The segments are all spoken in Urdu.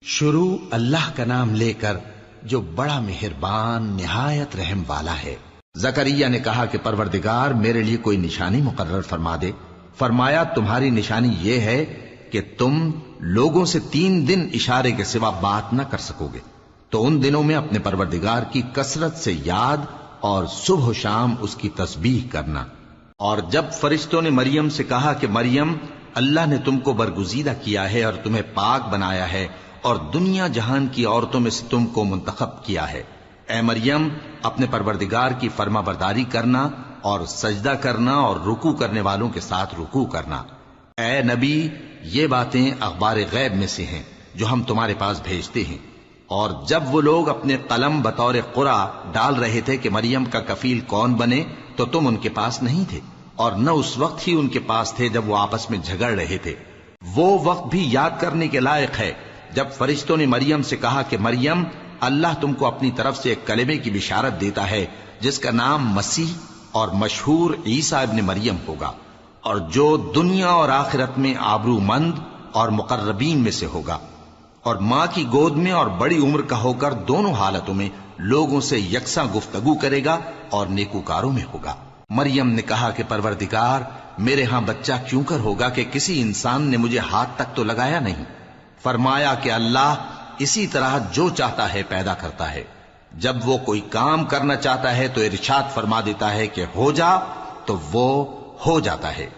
شروع اللہ کا نام لے کر جو بڑا مہربان نہایت رحم والا ہے۔ زکریا نے کہا کہ پروردگار میرے لیے کوئی نشانی مقرر فرما دے۔ فرمایا تمہاری نشانی یہ ہے کہ تم لوگوں سے 3 دن اشارے کے سوا بات نہ کر سکو گے، تو ان دنوں میں اپنے پروردگار کی کثرت سے یاد اور صبح و شام اس کی تسبیح کرنا۔ اور جب فرشتوں نے مریم سے کہا کہ مریم اللہ نے تم کو برگزیدہ کیا ہے اور تمہیں پاک بنایا ہے اور دنیا جہان کی عورتوں میں سے تم کو منتخب کیا ہے، اے مریم اپنے پروردگار کی فرما برداری کرنا اور سجدہ کرنا اور رکوع کرنے والوں کے ساتھ رکوع کرنا۔ اے نبی یہ باتیں اخبار غیب میں سے ہیں جو ہم تمہارے پاس بھیجتے ہیں۔ اور جب وہ لوگ اپنے قلم بطور قرعہ ڈال رہے تھے کہ مریم کا کفیل کون بنے تو تم ان کے پاس نہیں تھے، اور نہ اس وقت ہی ان کے پاس تھے جب وہ آپس میں جھگڑ رہے تھے۔ وہ وقت بھی یاد کرنے کے لائق ہے جب فرشتوں نے مریم سے کہا کہ مریم اللہ تم کو اپنی طرف سے ایک کلمے کی بشارت دیتا ہے جس کا نام مسیح اور مشہور عیسیٰ ابن مریم ہوگا، اور جو دنیا اور آخرت میں آبرو مند اور مقربین میں سے ہوگا، اور ماں کی گود میں اور بڑی عمر کا ہو کر دونوں حالتوں میں لوگوں سے یکساں گفتگو کرے گا اور نیکوکاروں میں ہوگا۔ مریم نے کہا کہ پروردگار میرے ہاں بچہ کیوں کر ہوگا کہ کسی انسان نے مجھے ہاتھ تک تو لگایا نہیں۔ فرمایا کہ اللہ اسی طرح جو چاہتا ہے پیدا کرتا ہے، جب وہ کوئی کام کرنا چاہتا ہے تو ارشاد فرما دیتا ہے کہ ہو جا تو وہ ہو جاتا ہے۔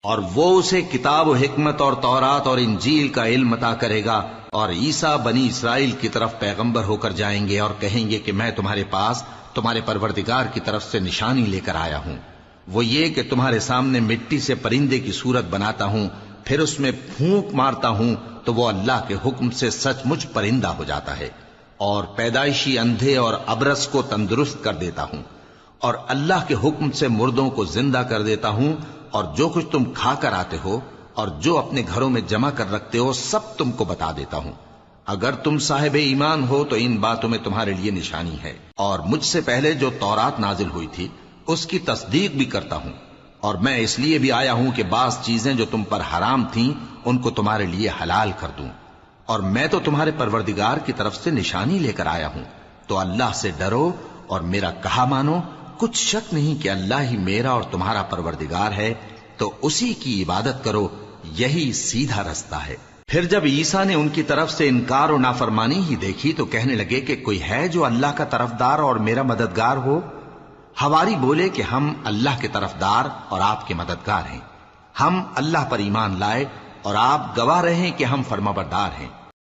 اور وہ اسے کتاب و حکمت اور تورات اور انجیل کا علم عطا کرے گا، اور عیسیٰ بنی اسرائیل کی طرف پیغمبر ہو کر جائیں گے اور کہیں گے کہ میں تمہارے پاس تمہارے پروردگار کی طرف سے نشانی لے کر آیا ہوں، وہ یہ کہ تمہارے سامنے مٹی سے پرندے کی صورت بناتا ہوں، پھر اس میں پھونک مارتا ہوں تو وہ اللہ کے حکم سے سچ مچ پرندہ ہو جاتا ہے، اور پیدائشی اندھے اور ابرص کو تندرست کر دیتا ہوں، اور اللہ کے حکم سے مردوں کو زندہ کر دیتا ہوں، اور جو کچھ تم کھا کر آتے ہو اور جو اپنے گھروں میں جمع کر رکھتے ہو سب تم کو بتا دیتا ہوں۔ اگر تم صاحب ایمان ہو تو ان باتوں میں تمہارے لیے نشانی ہے، اور مجھ سے پہلے جو تورات نازل ہوئی تھی اس کی تصدیق بھی کرتا ہوں، اور میں اس لیے بھی آیا ہوں کہ بعض چیزیں جو تم پر حرام تھیں ان کو تمہارے لیے حلال کر دوں، اور میں تو تمہارے پروردگار کی طرف سے نشانی لے کر آیا ہوں، تو اللہ سے ڈرو اور میرا کہا مانو۔ کچھ شک نہیں کہ اللہ ہی میرا اور تمہارا پروردگار ہے، تو اسی کی عبادت کرو، یہی سیدھا رستہ ہے۔ پھر جب عیسیٰ نے ان کی طرف سے انکار و نافرمانی ہی دیکھی تو کہنے لگے کہ کوئی ہے جو اللہ کا طرفدار اور میرا مددگار ہو؟ حواری بولے کہ ہم اللہ کے طرفدار اور آپ کے مددگار ہیں، ہم اللہ پر ایمان لائے اور آپ گواہ رہے کہ ہم فرمانبردار ہیں۔